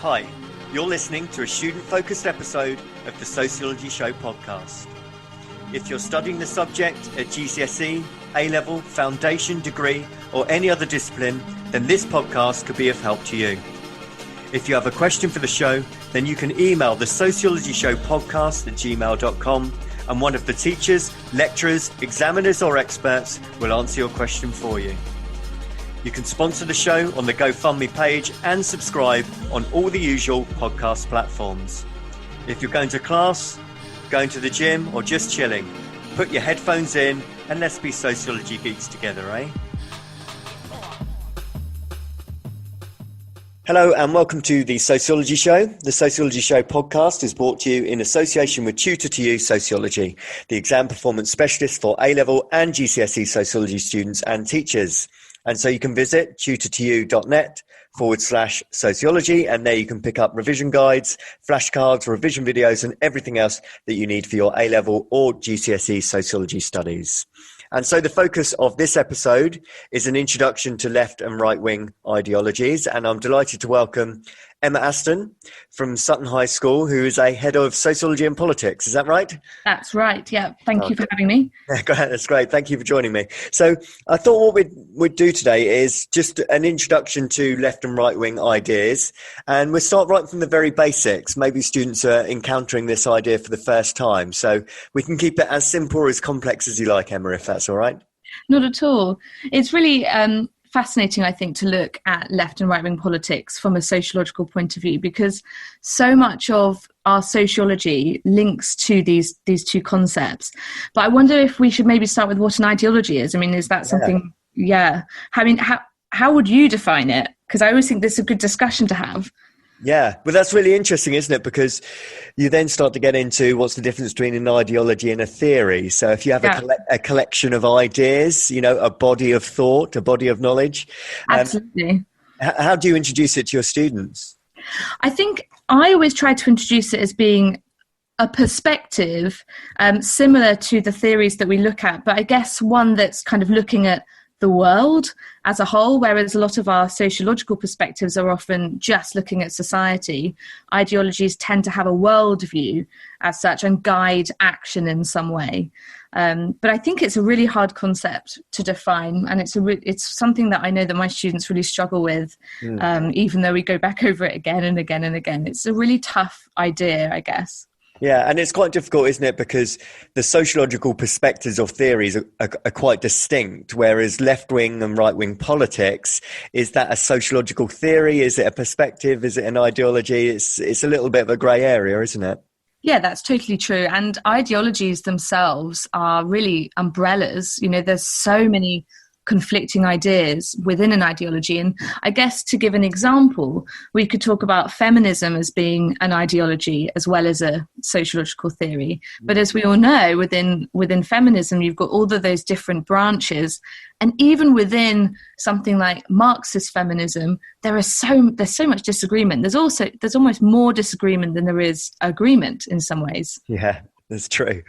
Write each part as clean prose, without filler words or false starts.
Hi, you're listening to a student-focused episode of the Sociology Show podcast. If you're studying the subject at GCSE, A-level, foundation, degree, or any other discipline, then this podcast could be of help to you. If you have a question for the show, then you can email the Sociology Show podcast at gmail.com, and one of the teachers, lecturers, examiners, or experts will answer your question for you. You can sponsor the show on the GoFundMe page and subscribe on all the usual podcast platforms. If you're going to class, going to the gym, or just chilling, put your headphones in and let's be sociology geeks together, eh? Hello and welcome to the Sociology Show. The Sociology Show podcast is brought to you in association with Tutor2You Sociology, the exam performance specialist for A-level and GCSE sociology students and teachers. And so you can visit tutor2you.net/sociology, and there you can pick up revision guides, flashcards, revision videos, and everything else that you need for your A-level or GCSE sociology studies. And so the focus of this episode is an introduction to left and right-wing ideologies. And I'm delighted to welcome Emma Aston from Sutton High School, who is a head of Sociology and Politics. Is that right? That's right. Yeah. Thank you for having me. That's great. Thank you for joining me. So I thought what we'd do today is just an introduction to left and right-wing ideas. And we'll start right from the very basics. Maybe students are encountering this idea for the first time. So we can keep it as simple or as complex as you like, Emma, if that's all right. Not at all. It's really fascinating, I think, to look at left and right-wing politics from a sociological point of view, because so much of our sociology links to these two concepts. But I wonder if we should maybe start with what an ideology is. I mean, is that something? Yeah. I mean, how would you define it? Because I always think this is a good discussion to have. Yeah, well, that's really interesting, isn't it? Because you then start to get into what's the difference between an ideology and a theory. So if you have a collection of ideas, you know, a body of thought, a body of knowledge. Absolutely. How do you introduce it to your students? I think I always try to introduce it as being a perspective similar to the theories that we look at, but I guess one that's kind of looking at the world as a whole, whereas a lot of our sociological perspectives are often just looking at society. Ideologies tend to have a worldview as such and guide action in some way. But I think it's a really hard concept to define, and it's something that I know that my students really struggle with, even though we go back over it again and again and again. It's a really tough idea, I guess. Yeah, and it's quite difficult, isn't it? Because the sociological perspectives or theories are quite distinct, whereas left-wing and right-wing politics, is that a sociological theory? Is it a perspective? Is it an ideology? It's a little bit of a grey area, isn't it? Yeah, that's totally true. And ideologies themselves are really umbrellas. You know, there's so many conflicting ideas within an ideology. And I guess to give an example, we could talk about feminism as being an ideology as well as a sociological theory. But as we all know, within feminism, you've got all of those different branches. And even within something like Marxist feminism, there's so much disagreement. There's almost more disagreement than there is agreement in some ways. Yeah. That's true.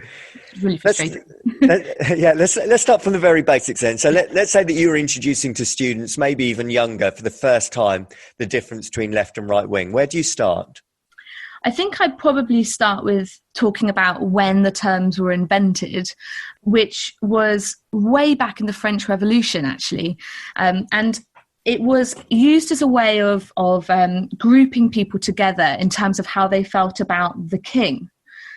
It's really frustrating. Let's start from the very basics then. So let's say that you were introducing to students, maybe even younger, for the first time, the difference between left and right wing. Where do you start? I think I'd probably start with talking about when the terms were invented, which was way back in the French Revolution, actually. And it was used as a way of grouping people together in terms of how they felt about the king.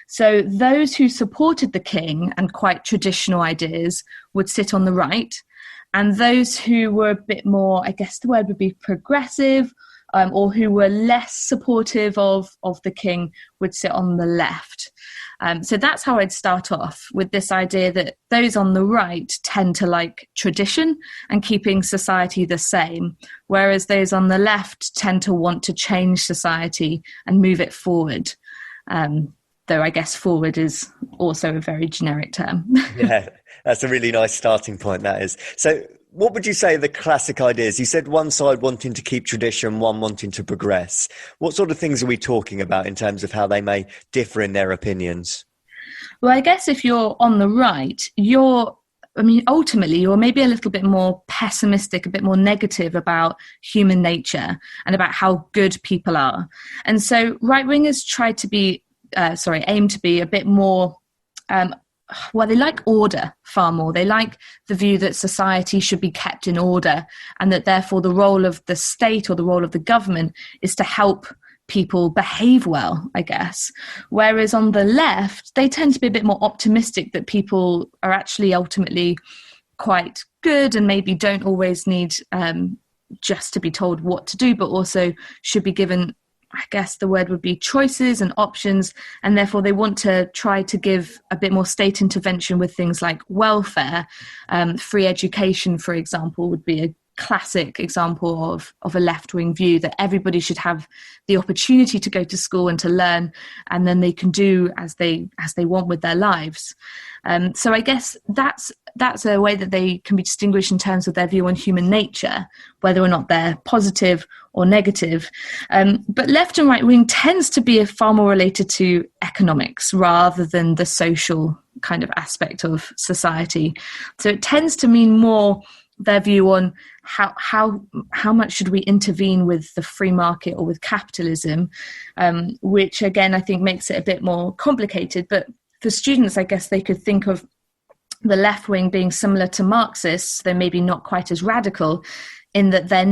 So those who supported the king and quite traditional ideas would sit on the right, and those who were a bit more, I guess the word would be progressive, or who were less supportive of the king would sit on the left. So that's how I'd start off, with this idea that those on the right tend to like tradition and keeping society the same, whereas those on the left tend to want to change society and move it forward. Though I guess forward is also a very generic term. Yeah, that's a really nice starting point, that is. So what would you say are the classic ideas? You said one side wanting to keep tradition, one wanting to progress. What sort of things are we talking about in terms of how they may differ in their opinions? Well, I guess if you're on the right, you're I mean, ultimately, you're maybe a little bit more pessimistic, a bit more negative about human nature and about how good people are. And so right-wingers aim to be a bit more, they like order far more. They like the view that society should be kept in order, and that therefore the role of the state or the role of the government is to help people behave well, I guess. Whereas on the left, they tend to be a bit more optimistic that people are actually ultimately quite good and maybe don't always need just to be told what to do, but also should be given, I guess the word would be, choices and options. And therefore they want to try to give a bit more state intervention with things like welfare. Free education, for example, would be a classic example of a left-wing view, that everybody should have the opportunity to go to school and to learn, and then they can do as they want with their lives. So I guess that's a way that they can be distinguished in terms of their view on human nature, whether or not they're positive or negative. But left and right wing tends to be far more related to economics rather than the social kind of aspect of society. So it tends to mean more their view on how much should we intervene with the free market or with capitalism, which again I think makes it a bit more complicated. But for students, I guess they could think of the left wing being similar to Marxists. They're maybe not quite as radical in that they're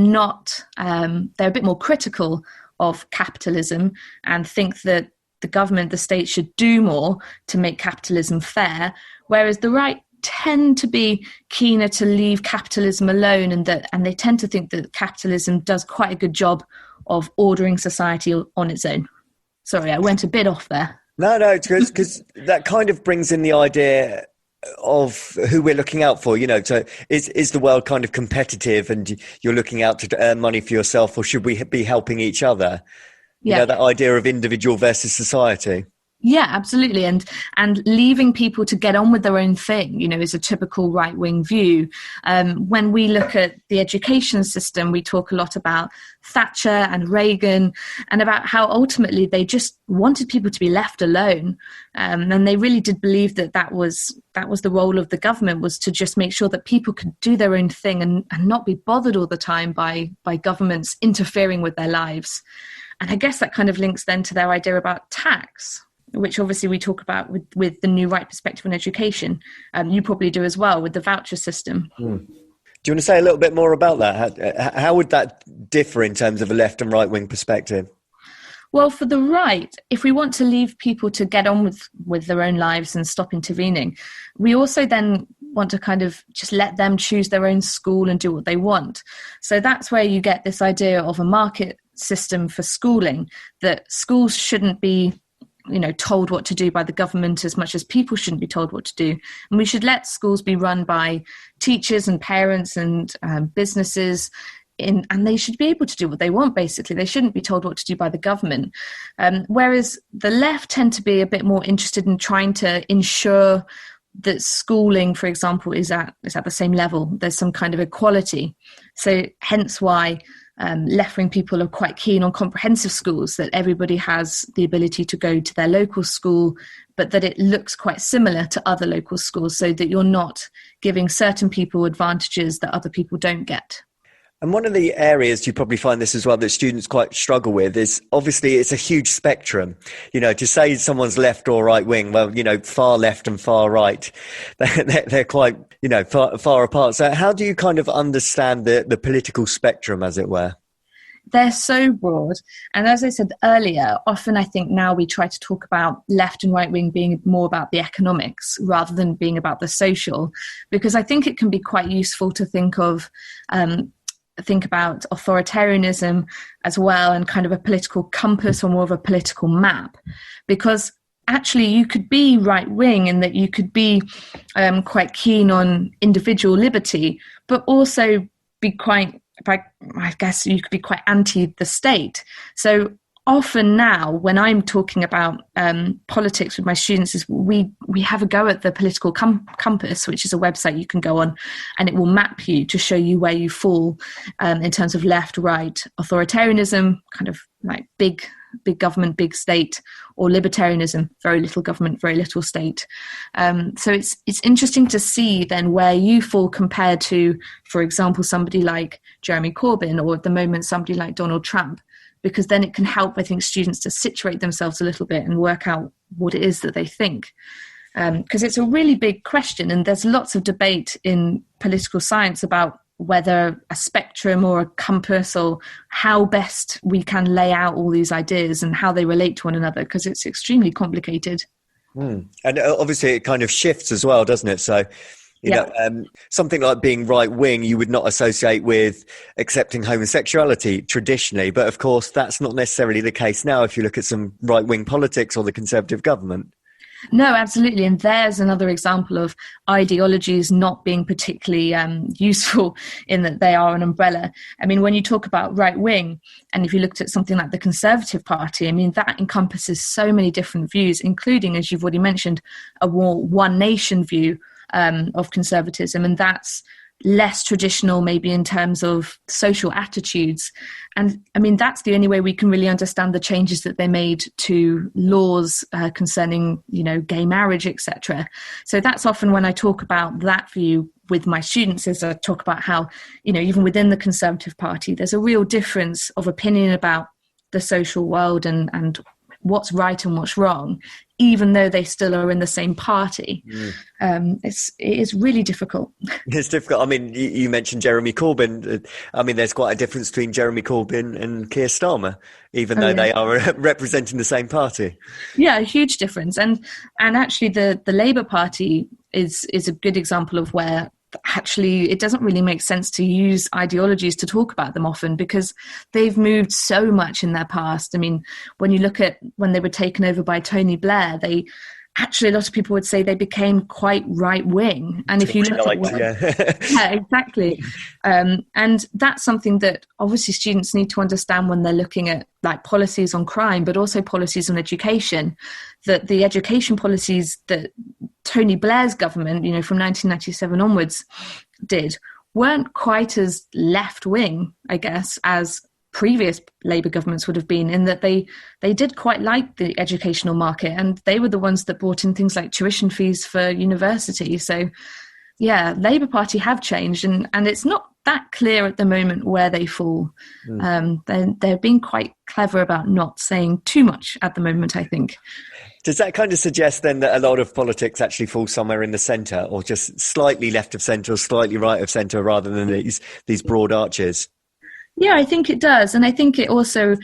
a bit more critical of capitalism and think that the government, the state, should do more to make capitalism fair, whereas the right tend to be keener to leave capitalism alone, and they tend to think that capitalism does quite a good job of ordering society on its own. Sorry, I went a bit off there. No, because that kind of brings in the idea of who we're looking out for. So is the world kind of competitive and you're looking out to earn money for yourself, or should we be helping each other? That idea of individual versus society. Yeah, absolutely. And leaving people to get on with their own thing, is a typical right-wing view. When we look at the education system, we talk a lot about Thatcher and Reagan and about how ultimately they just wanted people to be left alone. And they really did believe that was the role of the government, was to just make sure that people could do their own thing and not be bothered all the time by governments interfering with their lives. And I guess that kind of links then to their idea about tax, which obviously we talk about with the new right perspective on education. You probably do as well with the voucher system. Do you want to say a little bit more about that? How would that differ in terms of a left and right wing perspective? Well, for the right, if we want to leave people to get on with their own lives and stop intervening, we also then want to kind of just let them choose their own school and do what they want. So that's where you get this idea of a market system for schooling, that schools shouldn't be told what to do by the government as much as people shouldn't be told what to do. And we should let schools be run by teachers and parents and businesses, and they should be able to do what they want, basically. They shouldn't be told what to do by the government. Whereas the left tend to be a bit more interested in trying to ensure that schooling, for example, is at the same level. There's some kind of equality. So hence why left-wing people are quite keen on comprehensive schools, that everybody has the ability to go to their local school, but that it looks quite similar to other local schools, so that you're not giving certain people advantages that other people don't get. And one of the areas you probably find this as well that students quite struggle with is, obviously it's a huge spectrum. To say someone's left or right wing, well, far left and far right, they're quite, far apart. So how do you kind of understand the political spectrum, as it were? They're so broad. And as I said earlier, often I think now we try to talk about left and right wing being more about the economics rather than being about the social, because I think it can be quite useful to think about authoritarianism as well, and kind of a political compass or more of a political map, because actually you could be right wing in that you could be quite keen on individual liberty, but also be quite, I guess you could be quite anti the state. So often now when I'm talking about politics with my students, is we have a go at the political compass, which is a website you can go on, and it will map you to show you where you fall in terms of left, right, authoritarianism, kind of like big big government, big state, or libertarianism, very little government, very little state. So it's interesting to see then where you fall compared to, for example, somebody like Jeremy Corbyn, or at the moment somebody like Donald Trump, because then it can help, I think, students to situate themselves a little bit and work out what it is that they think. Because it's a really big question, and there's lots of debate in political science about whether a spectrum or a compass, or how best we can lay out all these ideas and how they relate to one another, because it's extremely complicated. And obviously it kind of shifts as well, doesn't it? So, you know, something like being right wing, you would not associate with accepting homosexuality traditionally. But of course, that's not necessarily the case now if you look at some right wing politics or the Conservative government. No, absolutely. And there's another example of ideologies not being particularly useful in that they are an umbrella. I mean, when you talk about right wing, and if you looked at something like the Conservative Party, I mean, that encompasses so many different views, including, as you've already mentioned, a more one nation view of conservatism. And that's less traditional maybe in terms of social attitudes. And I mean, that's the only way we can really understand the changes that they made to laws concerning, you know, gay marriage, etc. So that's often when I talk about that view with my students, is I talk about how, you know, even within the Conservative Party, there's a real difference of opinion about the social world and what's right and what's wrong, even though they still are in the same party. It is really difficult. It's difficult. I mean, you mentioned Jeremy Corbyn. I mean, there's quite a difference between Jeremy Corbyn and Keir Starmer, even though they are representing the same party. Yeah, a huge difference. And actually the Labour Party is a good example of where actually it doesn't really make sense to use ideologies to talk about them often, because they've moved so much in their past. I mean, when you look at when they were taken over by Tony Blair, they actually, a lot of people would say they became quite right wing. And if you look at yeah, exactly. And that's something that obviously students need to understand when they're looking at like policies on crime, but also policies on education, that the education policies that Tony Blair's government, you know, from 1997 onwards did weren't quite as left wing, I guess, as previous Labour governments would have been, in that they did quite like the educational market, and they were the ones that brought in things like tuition fees for university. So yeah, Labour Party have changed, and it's not that clear at the moment where they fall. They're being quite clever about not saying too much at the moment, I think. Does that kind of suggest then that a lot of politics actually falls somewhere in the centre, or just slightly left of centre or slightly right of centre, rather than these broad arches? Yeah, I think it does. And I think it also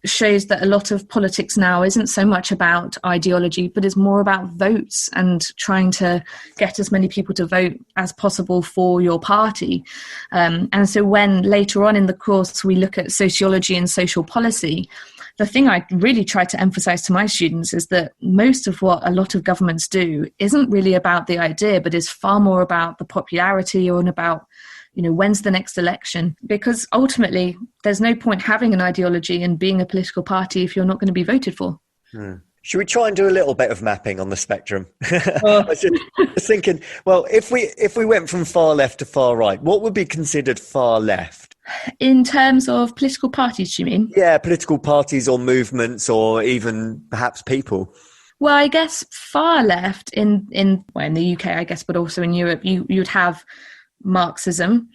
shows that a lot of politics now isn't so much about ideology, but is more about votes and trying to get as many people to vote as possible for your party. And so when later on in the course we look at sociology and social policy, the thing I really try to emphasize to my students is that most of what a lot of governments do isn't really about the idea, but is far more about the popularity, or about, you know, when's the next election? Because ultimately, there's no point having an ideology and being a political party if you're not going to be voted for. Should we try and do a little bit of mapping on the spectrum? I was just thinking, well, if we went from far left to far right, what would be considered far left? In terms of political parties, do you mean? Yeah, political parties or movements, or even perhaps people. Well, I guess far left in the UK, I guess, but also in Europe, you'd have Marxism,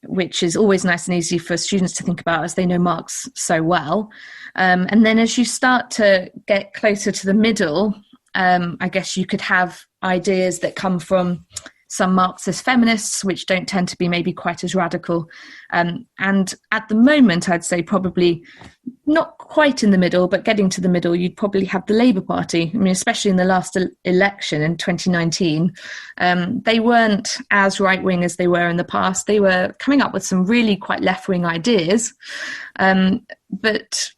which is always nice and easy for students to think about as they know Marx so well. And then as you start to get closer to the middle, I guess you could have ideas that come from some Marxist feminists, which don't tend to be maybe quite as radical. And at the moment, I'd say probably not quite in the middle, but getting to the middle, you'd probably have the Labour Party. I mean, especially in the last election in 2019, they weren't as right-wing as they were in the past. They were coming up with some really quite left-wing ideas, but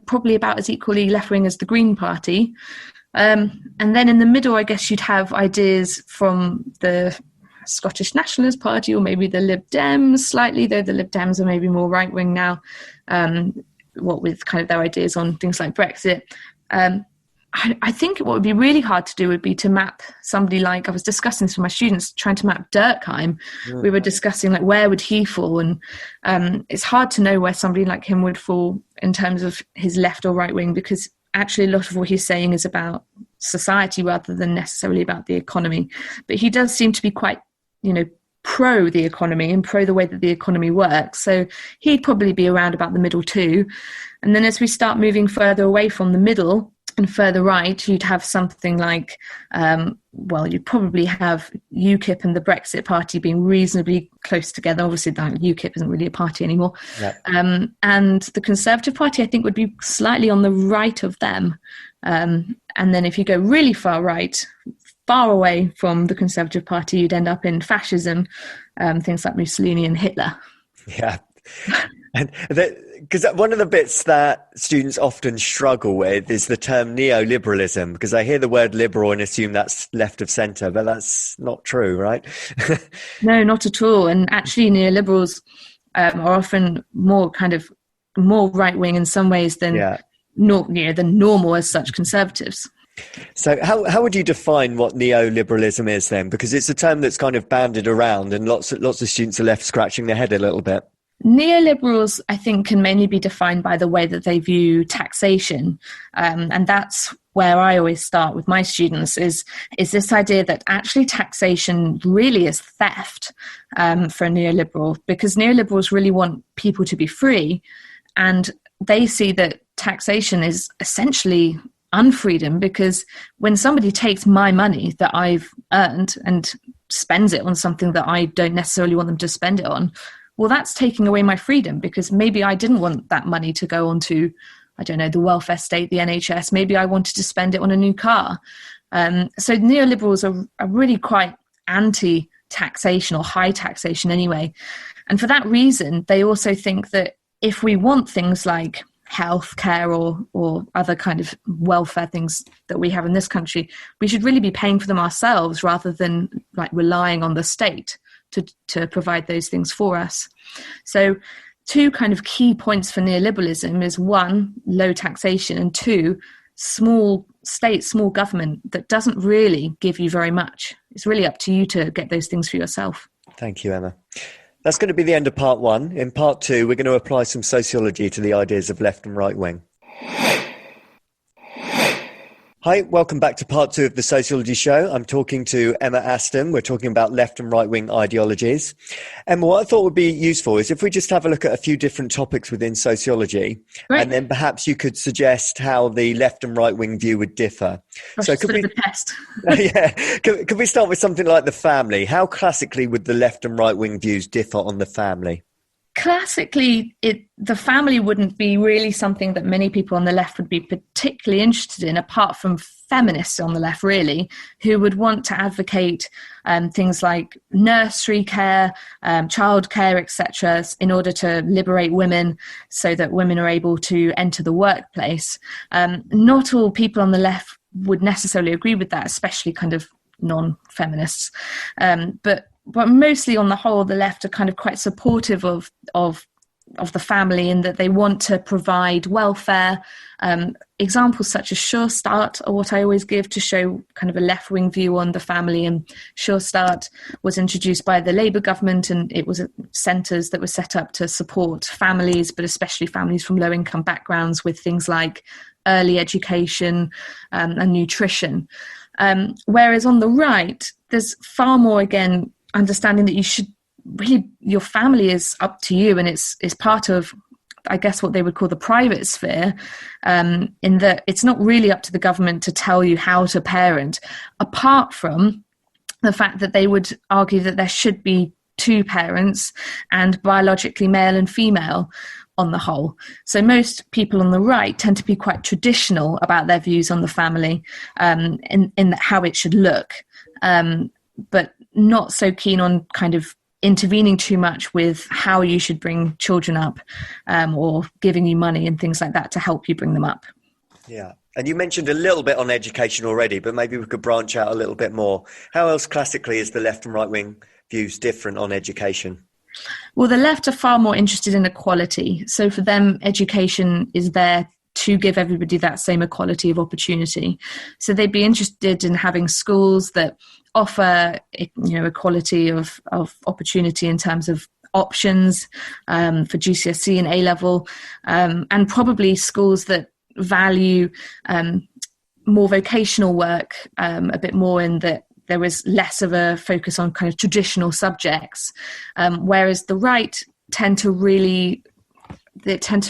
probably about as equally left-wing as the Green Party. And then in the middle, I guess you'd have ideas from the Scottish Nationalist Party, or maybe the Lib Dems slightly, though the Lib Dems are maybe more right-wing now, what with kind of their ideas on things like Brexit. I think what would be really hard to do would be to map somebody like, I was discussing this with my students, trying to map Durkheim. We were discussing like, where would he fall? And it's hard to know where somebody like him would fall in terms of his left or right wing, because actually a lot of what he's saying is about society rather than necessarily about the economy. But he does seem to be quite, pro the economy and pro the way that the economy works. So he'd probably be around about the middle too. And then as we start moving further away from the middle and further right, you'd have something like, you'd probably have UKIP and the Brexit Party being reasonably close together. Obviously, that UKIP isn't really a party anymore. Yeah. And the Conservative Party, I think, would be slightly on the right of them. And then if you go really far right, far away from the Conservative Party, you'd end up in fascism, things like Mussolini and Hitler. Yeah. Because one of the bits that students often struggle with is the term neoliberalism, because I hear the word liberal and assume that's left of centre, but that's not true, right? No, not at all. And actually neoliberals are often more right-wing in some ways than normal as such conservatives. So how would you define what neoliberalism is then? Because it's a term that's kind of bandied around and lots of students are left scratching their head a little bit. Neoliberals, I think, can mainly be defined by the way that they view taxation. And that's where I always start with my students is this idea that actually taxation really is theft for a neoliberal, because neoliberals really want people to be free. And they see that taxation is essentially unfreedom, because when somebody takes my money that I've earned and spends it on something that I don't necessarily want them to spend it on, well, that's taking away my freedom, because maybe I didn't want that money to go on to, I don't know, the welfare state, the NHS. Maybe I wanted to spend it on a new car. So neoliberals are really quite anti-taxation, or high taxation anyway. And for that reason, they also think that if we want things like healthcare or other kind of welfare things that we have in this country, we should really be paying for them ourselves rather than like relying on the state to provide those things for us. So two kind of key points for neoliberalism is, one, low taxation, and two, small state, small government that doesn't really give you very much. It's really up to you to get those things for yourself. Thank you, Emma. That's going to be the end of part one. In part two, we're going to apply some sociology to the ideas of left and right wing. Hi, welcome back to part two of the Sociology Show. I'm talking to Emma Aston. We're talking about left and right wing ideologies. Emma, what I thought would be useful is if we just have a look at a few different topics within sociology, right, and then perhaps you could suggest how the left and right wing view would differ. So could we test? Could we start with something like the family? How classically would the left and right wing views differ on the family? Classically, the family wouldn't be really something that many people on the left would be particularly interested in, apart from feminists on the left, really, who would want to advocate things like nursery care, childcare, etc., in order to liberate women so that women are able to enter the workplace. Not all people on the left would necessarily agree with that, especially kind of non-feminists. But mostly on the whole, the left are kind of quite supportive of the family, in that they want to provide welfare. Examples such as Sure Start are what I always give to show kind of a left-wing view on the family. And Sure Start was introduced by the Labour government, and it was centres that were set up to support families, but especially families from low-income backgrounds, with things like early education and nutrition. Whereas on the right, there's far more, again, understanding that you should really, your family is up to you, and it's part of, I guess, what they would call the private sphere, in that it's not really up to the government to tell you how to parent, apart from the fact that they would argue that there should be two parents, and biologically male and female on the whole. So most people on the right tend to be quite traditional about their views on the family, in how it should look, but not so keen on kind of intervening too much with how you should bring children up, or giving you money and things like that to help you bring them up. Yeah. And you mentioned a little bit on education already, but maybe we could branch out a little bit more. How else classically is the left and right wing views different on education? Well, the left are far more interested in equality. So for them, education is there to give everybody that same equality of opportunity. So they'd be interested in having schools that offer, equality of opportunity in terms of options for GCSE and A-level, and probably schools that value more vocational work, a bit more, in that there was less of a focus on kind of traditional subjects, whereas the right tend to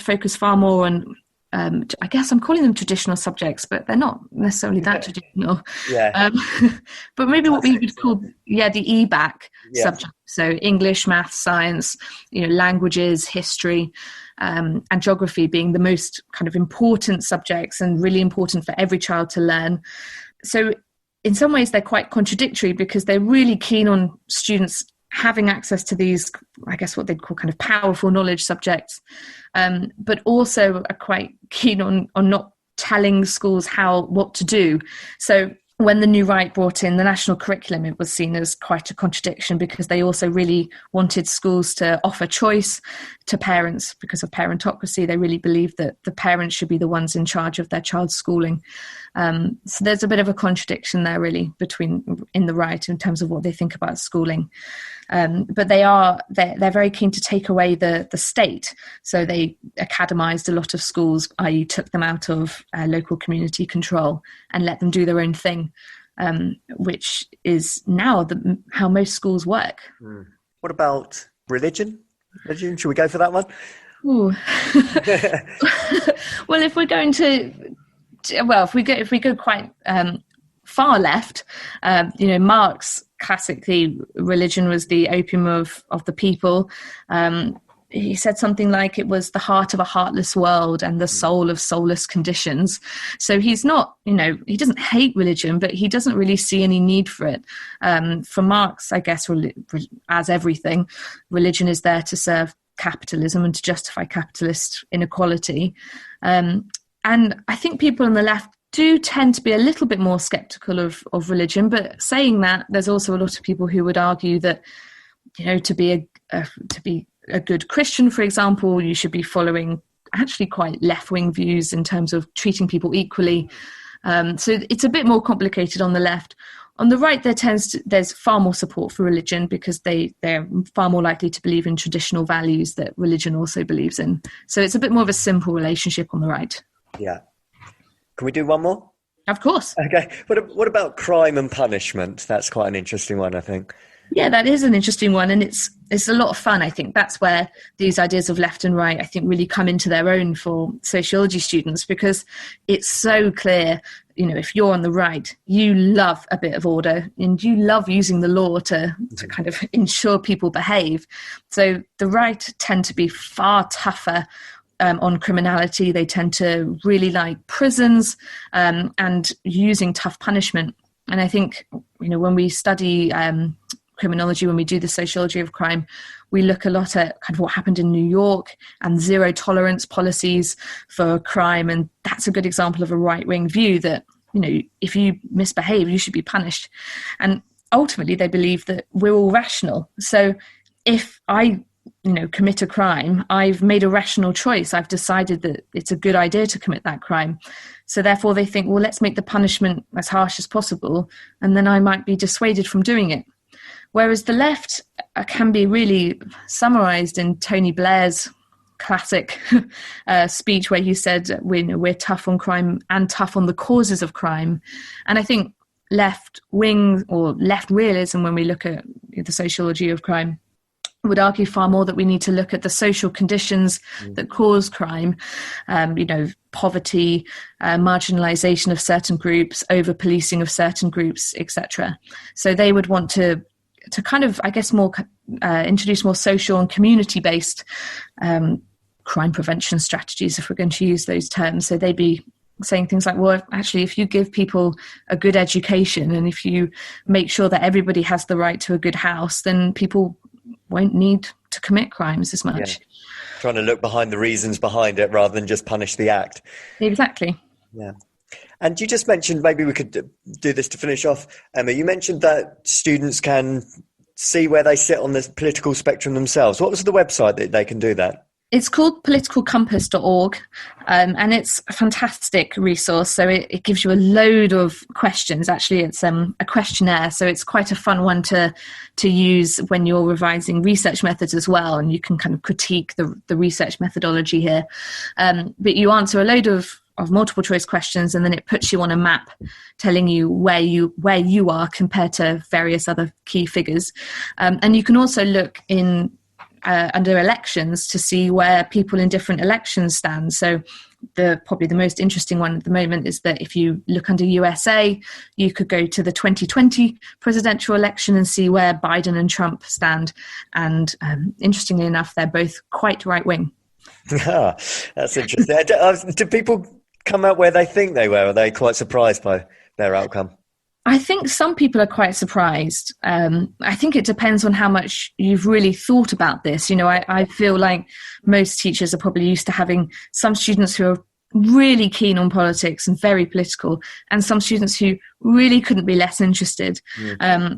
focus far more on, I guess I'm calling them traditional subjects, but they're not necessarily that traditional. Yeah. But maybe what we would call, the EBAC subjects. So English, maths, science, languages, history, and geography being the most kind of important subjects and really important for every child to learn. So in some ways they're quite contradictory, because they're really keen on students having access to these, I guess what they'd call kind of powerful knowledge subjects, but also are quite keen on not telling schools what to do. So when the New Right brought in the national curriculum, it was seen as quite a contradiction, because they also really wanted schools to offer choice to parents because of parentocracy. They really believed that the parents should be the ones in charge of their child's schooling. So there's a bit of a contradiction there, really, in the right in terms of what they think about schooling. But they're very keen to take away the state. So they academised a lot of schools, i.e. took them out of local community control and let them do their own thing, which is now how most schools work. What about religion? Should we go for that one? Ooh. Well, if we're going if we go quite far left, Marx, classically, religion was the opium of the people. He said something like it was the heart of a heartless world and the soul of soulless conditions. So he's not, he doesn't hate religion, but he doesn't really see any need for it. For Marx, I guess, as everything, religion is there to serve capitalism and to justify capitalist inequality. And I think people on the left do tend to be a little bit more skeptical of religion, but saying that, there's also a lot of people who would argue that, to be a good Christian, for example, you should be following actually quite left-wing views in terms of treating people equally. So it's a bit more complicated on the left. On the right, there's far more support for religion, because they're far more likely to believe in traditional values that religion also believes in. So it's a bit more of a simple relationship on the right. Yeah. Can we do one more? Of course. Okay. What about crime and punishment? That's quite an interesting one, I think. Yeah, that is an interesting one, and it's a lot of fun. I think that's where these ideas of left and right, I think, really come into their own for sociology students, because it's so clear, if you're on the right, you love a bit of order and you love using the law to kind of ensure people behave. So the right tend to be far tougher on criminality. They tend to really like prisons and using tough punishment. And I think, when we study criminology, when we do the sociology of crime, we look a lot at kind of what happened in New York and zero tolerance policies for crime. And that's a good example of a right-wing view that, if you misbehave, you should be punished. And ultimately, they believe that we're all rational. So if I commit a crime, I've made a rational choice. I've decided that it's a good idea to commit that crime. So therefore they think, well, let's make the punishment as harsh as possible, and then I might be dissuaded from doing it. Whereas the left can be really summarized in Tony Blair's classic speech, where he said, we're tough on crime and tough on the causes of crime. And I think left wing or left realism, when we look at the sociology of crime, would argue far more that we need to look at the social conditions that cause crime, poverty, marginalization of certain groups, over-policing of certain groups, etc. So they would want to kind of, I guess, more introduce more social and community-based crime prevention strategies, if we're going to use those terms. So they'd be saying things like, well, actually, if you give people a good education and if you make sure that everybody has the right to a good house, then people won't need to commit crimes as much. Yeah. Trying to look behind the reasons behind it rather than just punish the act. Exactly. Yeah. And you just mentioned, maybe we could do this to finish off, Emma, you mentioned that students can see where they sit on the political spectrum themselves. What was the website that they can do that? It's called politicalcompass.org, and it's a fantastic resource. So it gives you a load of questions. Actually, it's a questionnaire, so it's quite a fun one to use when you're revising research methods as well, and you can kind of critique the research methodology here. But you answer a load of multiple choice questions, and then it puts you on a map telling you where you are compared to various other key figures. And you can also look in under elections to see where people in different elections stand. So probably the most interesting one at the moment is that if you look under USA, you could go to the 2020 presidential election and see where Biden and Trump stand. And interestingly enough, they're both quite right-wing. Ah, that's interesting. Do people come out where they think they were? Are they quite surprised by their outcome? I think some people are quite surprised. I think it depends on how much you've really thought about this. You know, I feel like most teachers are probably used to having some students who are really keen on politics and very political, and some students who really couldn't be less interested.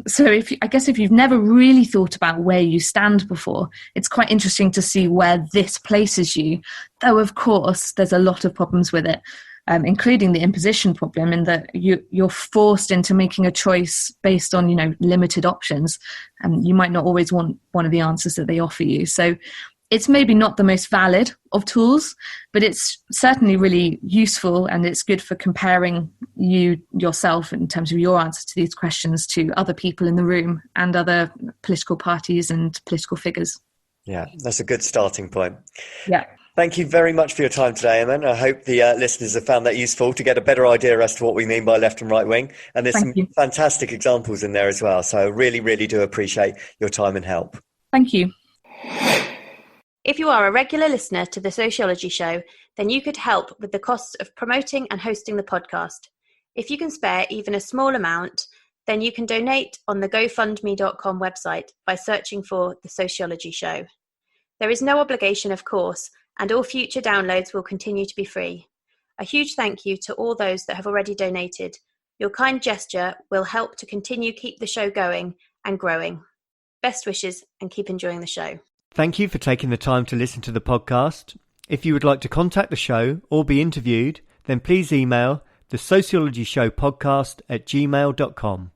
So I guess if you've never really thought about where you stand before, it's quite interesting to see where this places you. Though, of course, there's a lot of problems with it. Including the imposition problem, in that you're forced into making a choice based on, limited options, and you might not always want one of the answers that they offer you. So it's maybe not the most valid of tools, but it's certainly really useful, and it's good for comparing yourself in terms of your answer to these questions to other people in the room and other political parties and political figures. Yeah, that's a good starting point. Yeah. Thank you very much for your time today, Emma. I hope the listeners have found that useful to get a better idea as to what we mean by left and right wing. And there's some fantastic examples in there as well. So I really, really do appreciate your time and help. Thank you. If you are a regular listener to The Sociology Show, then you could help with the costs of promoting and hosting the podcast. If you can spare even a small amount, then you can donate on the GoFundMe.com website by searching for The Sociology Show. There is no obligation, of course, and all future downloads will continue to be free. A huge thank you to all those that have already donated. Your kind gesture will help to keep the show going and growing. Best wishes, and keep enjoying the show. Thank you for taking the time to listen to the podcast. If you would like to contact the show or be interviewed, then please email the sociologyshowpodcast@gmail.com.